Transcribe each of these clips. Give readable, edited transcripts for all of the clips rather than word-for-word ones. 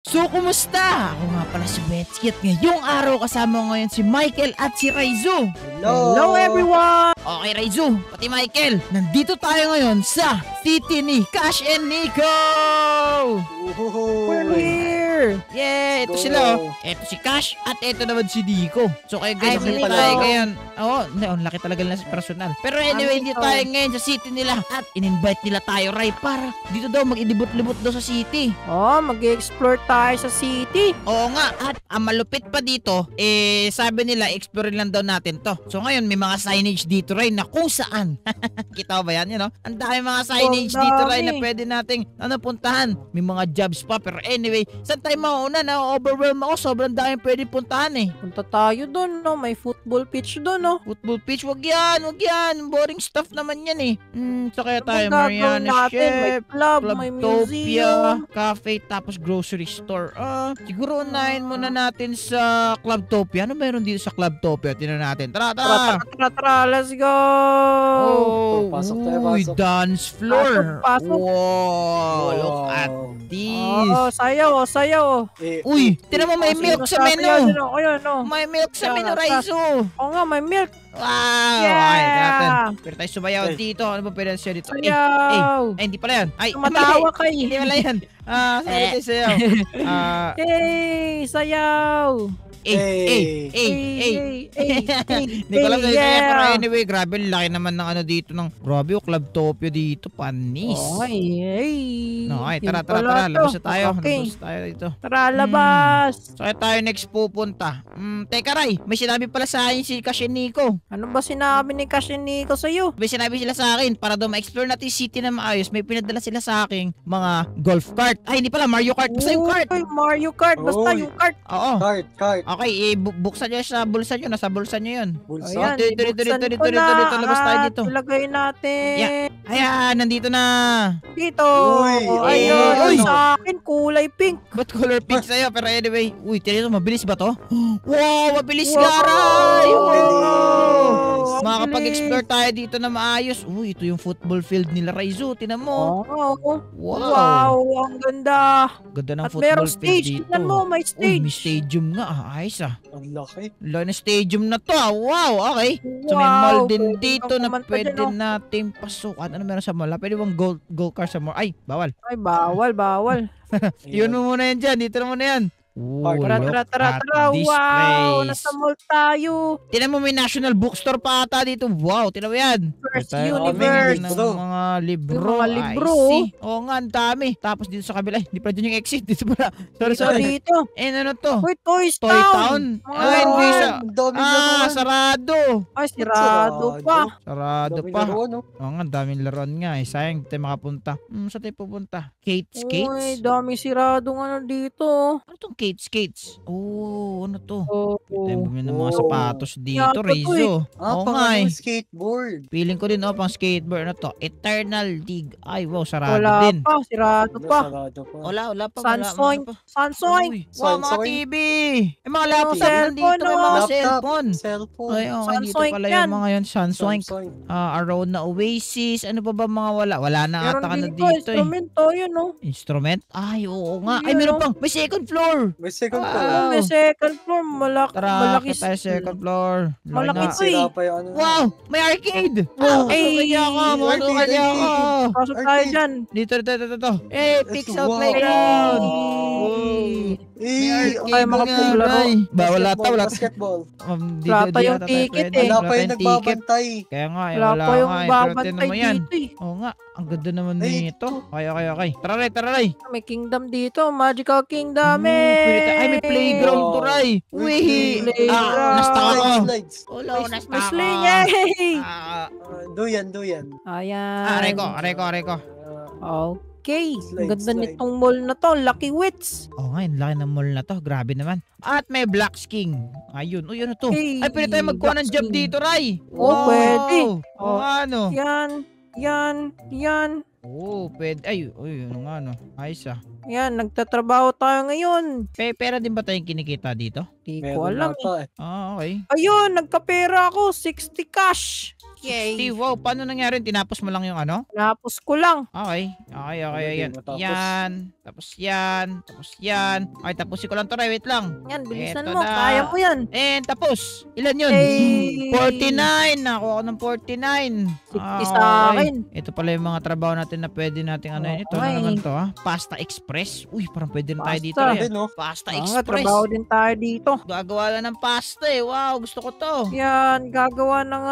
So, kumusta? Ako nga pala si Betsy at ngayong araw kasama ko ngayon si Michael at si Raizu. Hello everyone! Okay, Raizu, pati Michael, nandito tayo ngayon sa city ni Cash and Nico! We're here! Yeah, ito Go. sila oh. Ito si Cash at ito naman si Nico. So, kayo guys, Ay, dito Nico. tayo ngayon. Oo, ang laki talaga nila sa personal. Pero anyway, hindi Nico. tayo ngayon sa city nila at in-invite nila tayo, Ray, para dito daw mag-ilibot-libot daw sa city. Oh, mag-explore tayo sa city. Oo nga, at ang malupit pa dito, sabi nila, explore lang daw natin to. So ngayon, may mga signage dito rin na kung saan. Kita ba yan, Ang dami mga signage Ang dito rin na dami. pwede nating puntahan. May mga jobs pa, pero anyway, saan tayo mauna? Na-overwhelm ako, sobrang dami pwede puntahan Punta tayo doon, no? May football pitch doon, no? Football pitch, wag yan. Boring stuff naman yan So kaya tayo, Ang gagawin Mariana natin, may Chef, club, may Clubtopia, museum. cafe, tapos grocery store. Siguro unahin muna natin sa Clubtopia. Ano meron dito sa Clubtopia? Tingnan natin. Tara, tara! Tara, let's go! Oh, Pasok tayo, uy, pasok. dance floor. Pasok. Wow, look at this. Oh, sayaw. Uy, tingnan mo may milk sa menu. Ayun, no? May milk sa Yan, menu, tara. Raizu. Oo nga, may milk. Wow! Yeah! Okay, tingnan natin. Pero tayo sumayaw Ay. dito. Ano ba pwede siya dito? Sayaw. Ay, hindi pala yan. Ay, Tumatawa mali. kayo. Hindi pala yan. Sorry tayo sayaw. Hey, sayaw. Hindi ko alam sa'yo pero anyway, grabe, laki naman ng dito ng, grabe Clubtopia dito, panis. Okay, tara, labas na tayo. Okay. Labas tayo dito. Tara, labas. So, tayo next pupunta. Teka Ray, may sinabi pala sa akin si Cash and Nico. Ano ba sinabi ni Cash and Nico sa'yo? May sinabi sila sa akin, para daw ma-explore natin yung city na maayos, may pinadala sila sa akin mga golf cart. Ay, hindi pala, Mario Kart. Basta yung kart. Uy, Mario Kart. Basta Uy. yung kart. Oo. Cart. Okay, buksan nyo sa bulsa nyo. Nasa bulsa nyo yun. Bulsa. Ayan, dito, ibuksan dito, ko dito, na dito, labas tayo at dito. ilagay natin. Ayan, nandito na. Dito. Uy, Ayun, uy. sa akin, kulay pink. Ba't color pink sa'yo? Pero anyway, uy, tignan nyo, mabilis ba to? Wow, mabilis Wow. nga, Ray! Bilis. Ang Makakapag-explore tayo dito na maayos. Uy, ito yung football field nila, Raizu. Tinan mo. Oo. Wow. Ang ganda. Ganda ng At football merong field stage. dito. Tignan mo, may Uy, stage. may stadium nga. Ayos Ang laki. Lalo na stadium na to. Wow, okay. So may Wow, mall din pwede dito kang na kumanta pwede dyan, oh. nating pasukan. Ano meron sa mall? Pwede bang go car sa mall? Ay, bawal. Ay, bawal. Iyon mo muna yan dyan. Dito na muna yan. Ooh, Tara, look Tara. at this Wow, place. nasa mall tayo. Tinan mo, may national bookstore pa ata dito. Wow, tinan mo yan. First Tayo, universe. ng mga libro. Yung mga libro. I see. Oo nga, ang dami. Tapos dito sa kabila, ay, hindi pala dyan yung exit. Dito pala. Sorry. Dito. Ano to? Uy, Toys Toy Town. Town? Mga Ay, hindi laruan. siya. Ang dami laruan. Sarado. Ay, sirado pa. Sarado Dami pa. laruan, no? Oo nga, daming laruan nga eh. Sayang, di tayo makapunta. Saan tayo pupunta? Kate Uy, Skates? dami sirado nga dito. Ano tong Kate Skates? Oh, ano to? Oh, Tayo bumili ng mga Oh. sapatos dito, Yata to Rizzo. Oo Pang nga eh. skateboard. Feeling ko din, pang skateboard na to. Eternal League. Ay, wow, sarado wala din. pa, sirado pa. Sarado pa. Wala pa. Sansoing. Wala pa. Sansoing. Uy, wow, mga Sansoing. TV. May mga laptop cellphone, nandito. May mga Laptop. cellphone. Cellphone. Ay, okay, dito Samsung pala yan. yung mga yan. Samsung. Samsung. Around na Oasis. Ano pa ba mga wala? Wala na Meron ata ka na dito, dito eh. instrumento, yun, no? Instrument? Ay, oo nga. Ay, Yun, meron oh. pang. May second floor. May second Ah. floor. May second floor, Tara, malaki. kita tayo second floor. Laki Malaki na. to eh. Sira pa yung ano. Wow! May arcade! Wow. Ay! Ay, Kaya ako! Matutukan arcade, niya ako! Pasok tayo Arcade. dyan. Dito. Pixel Wow. Playground! Eh, Ay, makapaglaro. Wala ata. Basketball. Wala pa yung ticket eh. Wala pa yung nagbabantay. Kaya nga, Wala pa yung Pero babantay tinan mo yan. dito eh. Oo nga, ang ganda naman Ay, nito. Okay. Tara, Ray. May kingdom dito, Magical Kingdom eh. Pwede tayo. Ay, may playground to, Wow. Ray. Uy! Playground. Nasta ako. Slides. Ulo, nasta May ako. sling, yay! Duyan. Ayan. Aray ko. Okay, ang Slide, ganda slide. nitong mall na to, Lucky Wits. Oo nga, yung laki ng mall na to. Grabe naman. At may Black King. Ayun. Uy, ano to? Hey, Ay, pwede tayo magkuha ng Black job King. dito, Ray. Oh, pwede. Oo, ano? Yan. Oo, pwede. Ay, uy, ano nga, no? Ayos ah. Yan, nagtatrabaho tayo ngayon. Pera din ba tayong kinikita dito? Di ko alam eh. ata eh. Okay. Ayun, nagkapera ako. 60 cash. Steve, Yay. wow, paano nangyari? Tinapos mo lang yung ano? Napos ko lang. Okay. Hindi Yan. matapos. Yan. Tapos yan. Tapos yan. Okay, tapusin ko lang to, Ray. Wait lang. Yan, bilisan Eto mo. na. Kaya mo yan. And tapos. Ilan yun? Hey. 49. Nakuha ko ng 49. 60 sa akin. Ito pala yung mga trabaho natin na pwede nating ano yun. Ito Okay. na naman to, ha? Pasta Express. Uy, parang pwede na tayo dito, Pasta. Ray. Ayun, no? Pasta Nga, Express. trabaho din tayo dito. Gagawa lang ng pasta eh. Wow, gusto ko to. Yan, gagawa ng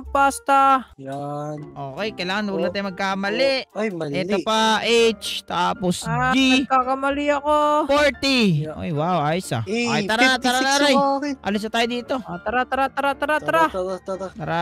pasta. Yan. Okay, kailangan huwag na tayo magkamali. Ay, mali. Ito pa, H, tapos G, Nagkakamali ako. 40. Yeah. Ay, wow, ayos ah. Eh, Ay, tara, 56 Ray. yung akin. Alis na tayo dito. Tara. Tara.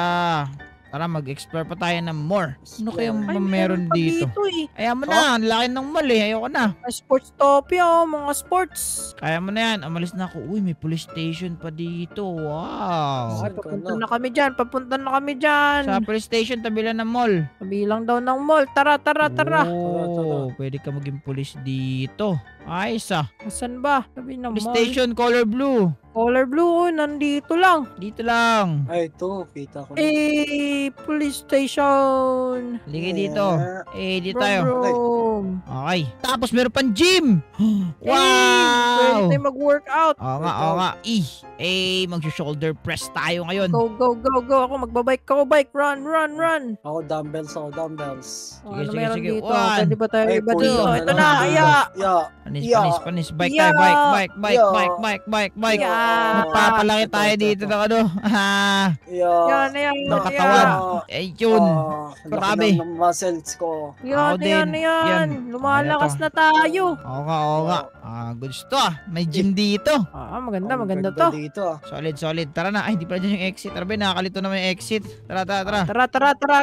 Tara, mag-explore pa tayo ng more. Ano kayang Ay, meron pa dito? eh. Ayaw mo na, ang laki ng mall eh. Ayoko na. May Sportstopia, mga sports. Kaya mo na yan, umalis na ako. Uy, may police station pa dito. Wow. Ay, Saan ka papunta na? na kami dyan. Papunta na kami dyan. Sa police station, tabi lang ng mall. Kabilang daw ng mall. Tara. Oh, pwede ka maging police dito. Ayos ah. Saan ba? Sabi ng Police mall. station, color blue. Color blue, nandito lang. Dito lang. Ay, ito. Kita ko na. Police station. Halika dito. Dito tayo. Brum. Okay. Tapos meron pang gym. Pwede Wow. tayo mag-workout. Oo nga. Mag-shoulder press tayo ngayon. Go. Ako magbabike ako. Bike. Run. Ako, dumbbells. Ano Sige, meron sige. dito? One. Pwede ba tayo Ay, iba puno dito? na Ito lang. na. Aya. Panis. Bike Yeah. tayo. Bike. Yeah. Magpapalaki tayo dito ng ano. Yan. Ng katawan. Yun. Grabe. Laki ng muscles ko. Ako din. Yan. Yan. Lumalakas Ayan na tayo. Oo nga. Gusto ah. May gym dito. Maganda Ang to. ganda dito ah. Solid. Tara na. Ay, hindi pala dyan yung exit. Tara ba, nakakalito naman yung exit. Tara. Tara.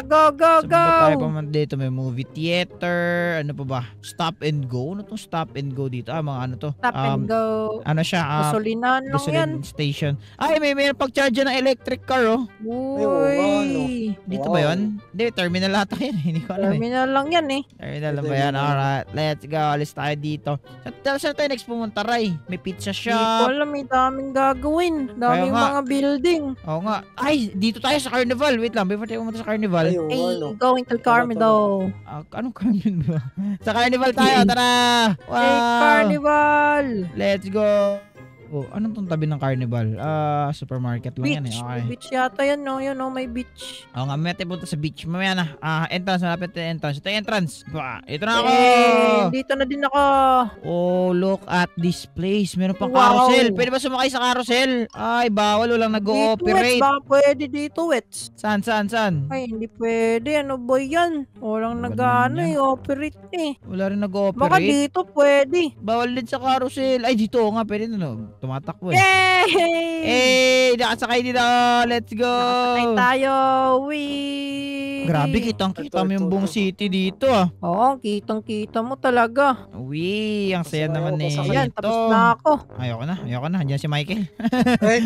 Go. Saan ba tayo paman dito? May movie theater. Ano pa ba? Stop and go? Ano tong stop and go dito? Mga ano to? Stop and go. Ano siya? Gasolinahan lang yan. Gasoline station. Ay, may pag-charge ng electric car, oh. Uy. Dito Wow. ba yun? Hindi, terminal ata yun. Hindi ko alam eh. Terminal lang yan eh. Terminal lang ba yan? Alright, let's go. Alis tayo dito. Saan tayo next pumunta, Ray? May pizza Hindi ko shop. alam, may daming gagawin. Daming nga. mga building. Oo nga. Ay, dito tayo sa Carnival. Wait lang, before tayo pumunta sa Carnival. Ay, oo, Hey, ano. going to Carnival. Anong Carnival ba? Sa Carnival tayo, tara! Wow! Hey, Carnival! Let's go! Oh, anong tong tabi ng Carnival? Supermarket lang yan eh. Beach. Okay. May beach yata yan, no? Yun, no? May beach. Oo nga, may tayo punta sa beach. Mamaya na. Entrance, malapit na entrance. Ito yung entrance. Ito na ako! Dito na din ako. Oh, look at this place. Meron pang Wow. carousel. Pwede ba sumakay sa carousel? Ay, bawal. Walang Dito, Wets. nag-ooperate. Baka pwede dito, Wets. Saan? Ay, hindi pwede. Ano ba yan? Walang Ano nag-ano yan? operate eh. Wala rin Baka nag-ooperate. dito pwede. Bawal din sa carousel. Ay, dito nga. Pwede na. No? Tumatakbo eh. Yay! Nakasakay dito. Let's go. Nakasakay tayo. Wee! Grabe, kitang-kita mo yung buong city dito ah. Oo, kitang-kita mo talaga. Uy, ang saya Masaya naman ako eh. kasakay. Ayan, tapos na ako. Ayoko na. Andiyan si Michael. Ay,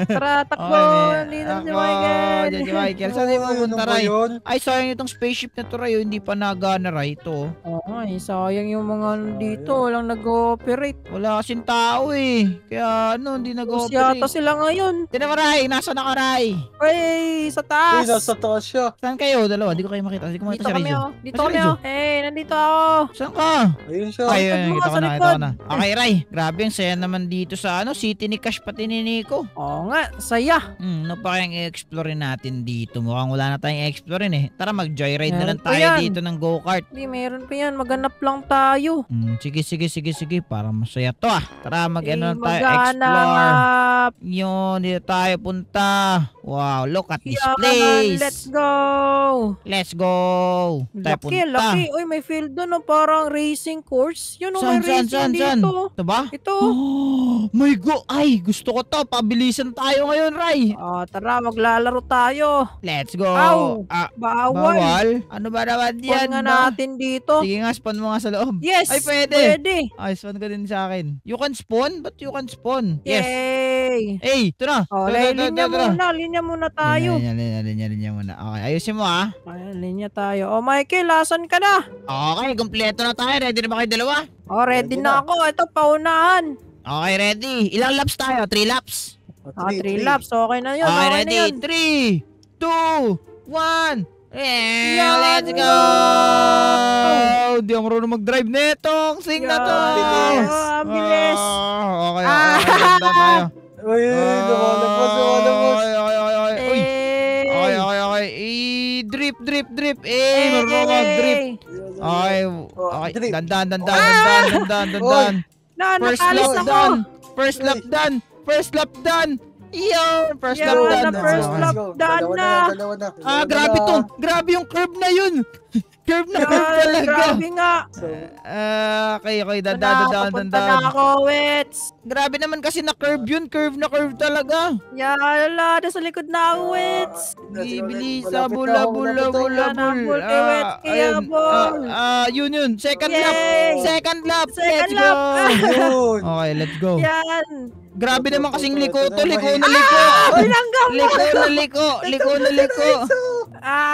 Tara, takbo. Nandito si Michael. Andiyan si Michael. Saan tayo ano pupunta, ba Ray? yun? Ay, sayang itong spaceship na to, Ray. Hindi pa nagana, Ray. Ito. Oo, sayang yung mga ano dito. Walang nag-ooperate. Wala kasing tao eh. Kaya hindi Tapos yata nag-ooperate. sila ngayon. Tinan mo, Ray. Nasaan ako, Ray? Hey, sa Uy, taas. nasa taas siya. Saan kayo? Dalawa. Di ko kayo makita. Di ko makita Dito si kami, Rizzo. oh. Dito Nasa kami, Rizzo? oh. Hey, nandito ako. Saan ka? Ayun siya. Ay, likod mo, kita ko sa na. likod. Okay, Ray. Grabe, ang saya naman dito sa City ni Cash pati ni Nico. Oo nga, saya. Ano pa kayang i-explore natin dito? Mukhang wala na tayong i-explore eh. Tara, mag-joyride na Meron lang pa tayo yan. dito ng go-kart. Hindi, meron pa yan. Maghanap lang tayo. Sige. Para masaya to ah. Tara, mag-ano na tayo, explore. Maghanap. Yun, dito tayo punta. Wow, look at this Yan, place. let's go. Let's go. Tayo punta. Laki. Uy, may field doon, oh, parang racing course. Yun, oh, may racing dito. Ito ba? Ito. Oh, my God. Ay, gusto ko to. Pabilisan tayo ngayon, Ray. Tara, maglalaro tayo. Let's go. Ow. Bawal. Bawal. Ano ba naman Yan yan? nga ba? natin dito. Sige nga, spawn mo nga sa loob. Yes. Ay, pwede. Pwede. Ay, spawn ka din sa akin. You can spawn? Ba't you can spawn? Yes. Ito na. Oh, linya muna tayo. Linya muna. Okay, ayusin mo ha. Ayan, linya tayo. Oh, Michael, asan ka na? Okay, kumpleto na tayo. Ready na ba kayo dalawa? Oh, ready na ako. Ito, paunahan. Okay, ready. Ilang laps tayo? 3 laps? 3 laps. Okay na yun. Okay, Okay na ready. yun. 3, 2, 1. Yan. Let's go! Hindi ako marunong mag-drive netong. Sing na to. Ang bilis. Okay. Ganda tayo. Uy, lumalabas. Uy. Okay. Drip. Marunong mag-drip. Okay. Dandan. First lap done. Iyon, first lap done. Dalawa na. Grabe to. Grabe yung curve na yun. Curve talaga. Grabe nga. Okay. Dandan. Papunta na ako, Wets. Grabe naman kasi na curve yun. Curve talaga. Yala, nasa likod na ako, Wets. Bibilis. Malapit na, Bulabul. kay Wets, kaya bol. Yun. Second Yay! lap. Second Let's go. Yun. Okay, let's go. Yan. Grabe naman kasing liko na liko. Binangga mo. Liko na liko.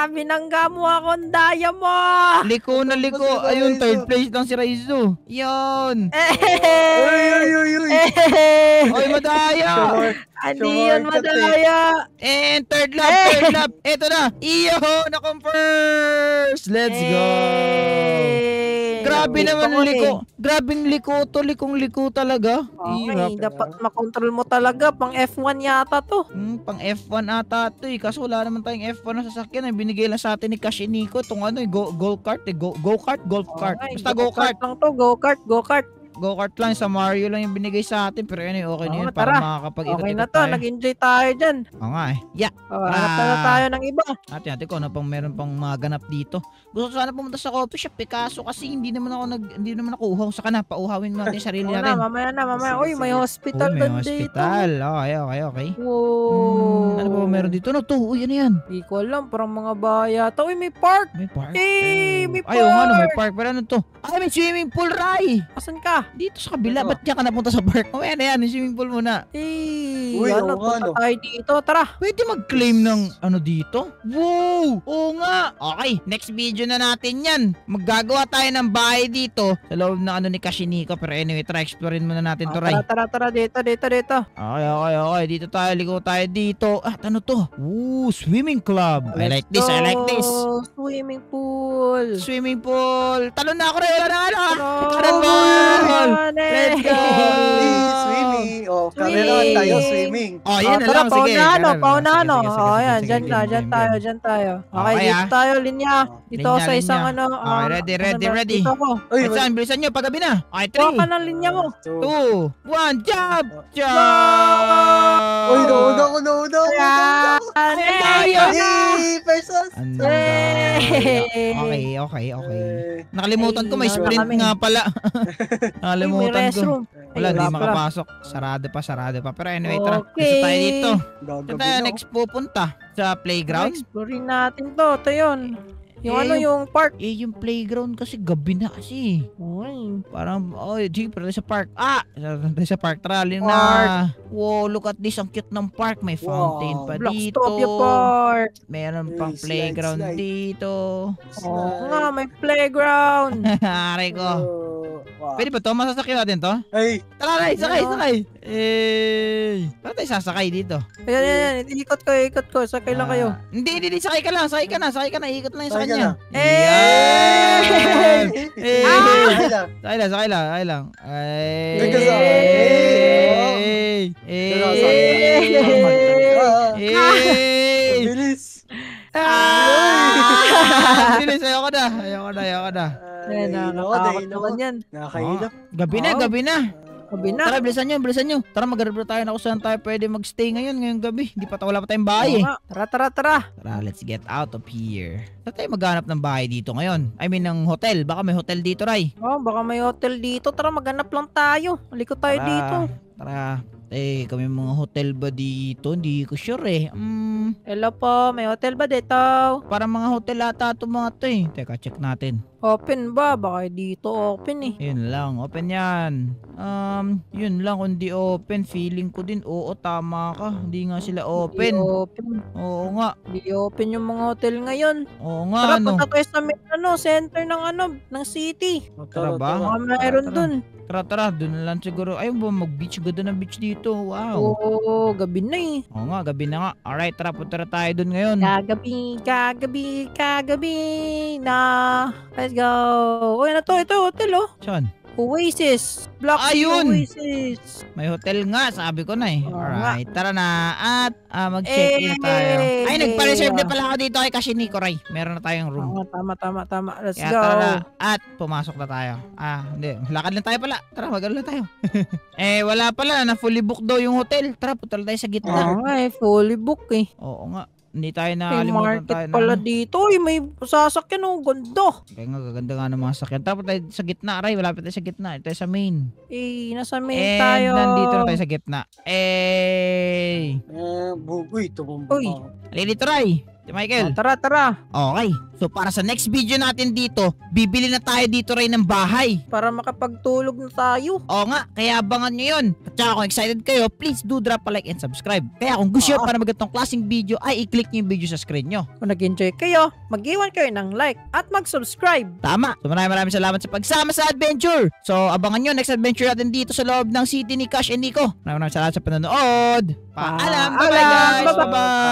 Binangga mo ako ang daya mo. Liko na liko. Ayun, third place lang si Raizo. Yun. Uy. Oy, madaya. Hindi yun madaya. And third lap. Eto na. Iyo, na-confirms. Let's go. Grabe naman liko. Grabing liko to. Likong-liko talaga. Okay, dapat makontrol mo talaga. Pang F1 yata to. Pang F1 ata to eh. Kaso wala naman tayong F1 na sasakyan. Binigay lang sa atin ni Cash Nico. Itong go-kart eh. Go-kart, golf cart. Okay, Basta go-kart. lang to. Go-kart. Go-kart lang. Sa Mario lang yung binigay sa atin. Pero yun, okay na yun. Tara. Para makakapag-ikot-ikot Okay na to. tayo. Nag-enjoy tayo dyan. Oo nga eh. Yeah. Hanap na tayo ng iba. Ate ko ano pang meron pang mga ganap dito. Gusto ko sana pumunta sa coffee shop eh. Kaso kasi hindi naman ako uhaw. Saka na, pauhawin mo natin yung sarili natin. Mamaya na. Uy, may Sige. hospital May doon dito. hospital. Okay. Wow. Ano ba meron dito? Ano to? Uy, ano yan? Hindi ko alam. Parang mga baya. Uy, may park. May park. May Ay, oo nga, no, may park. park. Pero ano to? Ay, may swimming pool, Rai. Asan ka? Dito sa kabila. Ba't diyan ka napunta sa park? O, yan, yung swimming pool muna. Uy, oo nga, punta no. tayo dito. Tara. Pwede mag-claim ng ano dito? Wow! Oo nga! Okay, next video na natin yan. Maggagawa tayo ng bahay dito sa loob ng ano ni Kashiniko. Pero anyway, try explorein muna natin to, Rai. Tara. Dito. Okay. Dito tayo, liko tayo dito. Ano to? Ooh, swimming club. I like this. Swimming pool. Swimming pool. Talon na ako rin. Wala na ano. Let's go! Swimming. Kailangan tayo swimming. Yan na lang. Sige. Paunahan. Sige, Ayan, sige, dyan tayo. Okay, Okay, dito tayo, linya. Dito Linya, sa isang linya. Okay, ready. Dito ako. Uy, Bilisan nyo. Paggabi na. Okay, Kuha ka 3, ng linya mo. 2, 1, jump! Uy, nauna ako. Yay! Pesos! Okay. Nakalimutan ko, may sprint nga pala. Nakalimutan ko. restroom. Wala, di wala pala. makapasok. Sarado pa. Pero anyway, tara. Okay. Gusto tayo dito. Ito Gagabi tayo na. next pupunta. Sa playground. Exploring natin to. Ito yun. Yung park. Yung playground kasi gabi na kasi. Uy. Parang, sige, pero sa park. Sa park. Trali na. Park. Wow, look at this. Ang cute ng park. May fountain pa dito. Blockstopia Park. Meron pang Slide, playground slide. dito. Oo nga, may playground. Aray ko. Wow. Pwede ba to? Masasakyan natin to? Ay, Tara, Ray, sakay. Paano tayo sasakay dito? Ayan. Ikot ko. Sakay lang kayo. Hindi, sakay ka na. Ikot lang yung sa Sakay ka kanya. na. Yan! Sakay lang. Sakay lang. Teka sa- Bilis. Bilis, ayoko na. Ayan, nakakatakot naman yan. Nakakailap. Gabi na. Sabi na. Tara, bilisan nyo. Tara, mag-review tayo na kung saan tayo pwede magstay ngayong gabi. Wala pa tayong bahay eh. Tara. Tara, let's get out of here. Saan tayo maghanap ng bahay dito ngayon? I mean, ng hotel. Baka may hotel dito, Ray. Baka may hotel dito. Tara, maghanap lang tayo. Malikot tayo Tara. dito. Tara. Kami mga hotel ba dito? Hindi ko sure eh. Hello po, may hotel ba dito? Parang mga hotel ata itong mga to eh. Teka, check natin. Open ba? Baka dito open eh. Yun lang, open yan. Yun lang, kung di open, feeling ko din, oo, tama ka. Hindi nga sila open. Di open. Oo nga, Di open yung mga hotel ngayon. oo Tara, nga, no. punta tayo sa may, center ng city. Tara ba? Baka mayroon tara. dun. Tara, dun na lang siguro. Ayun ba, mag-beach. Ganda ng beach dito. Wow. Oo, gabi na eh. Oo nga, gabi na nga. Alright, tara, punta na tayo dun ngayon. Kagabi na. Let's go. Uy, ito hotel oh. Saan? Oasis. Black Sea Ayun! Oasis. May hotel nga, sabi ko na eh. Oo Alright, tara na. At mag-check-in tayo. Ay, nagpa-reserve na pala ako dito kay Kashiniko Ray. Meron na tayong room. Tama. Let's Kaya go. tara na. At pumasok na tayo. Hindi. Lakad lang tayo pala. Tara, mag-ano lang tayo. Wala pala. Na fully booked daw yung hotel. Tara, punta lang tayo sa gitna. Oo nga eh, fully book eh. Oo nga. Hindi tayo May nakalimutan market tayo na. pala dito. Uy, may sasakyan oh, ganda. Kaya nga, gaganda nga ng mga sakyan. Tapos tayo sa gitna, Ray. Wala pa tayo sa gitna. Ito tayo sa main. Nasa main And tayo. nandito na tayo sa gitna. Bugoy, tumumba Uy. ako. Halika dito, Ray. Si Michael. Tara. Okay. So, para sa next video natin dito, bibili na tayo dito, Ray, ng bahay. Para makapagtulog na tayo. Oo nga, kaya abangan nyo yun. At saka kung excited kayo, please do drop a like and subscribe. Kaya kung gusto nyo para magandang klaseng video, ay i-click nyo yung video sa screen nyo. Kung nag-enjoy kayo, mag-iwan kayo ng like at mag-subscribe. Tama. So maraming salamat sa pagsama sa adventure. So abangan nyo next adventure natin dito sa loob ng city ni Cash and Nico. Maraming salamat sa panonood. Paalam. Bye-bye guys. Bye-bye. Bye-bye.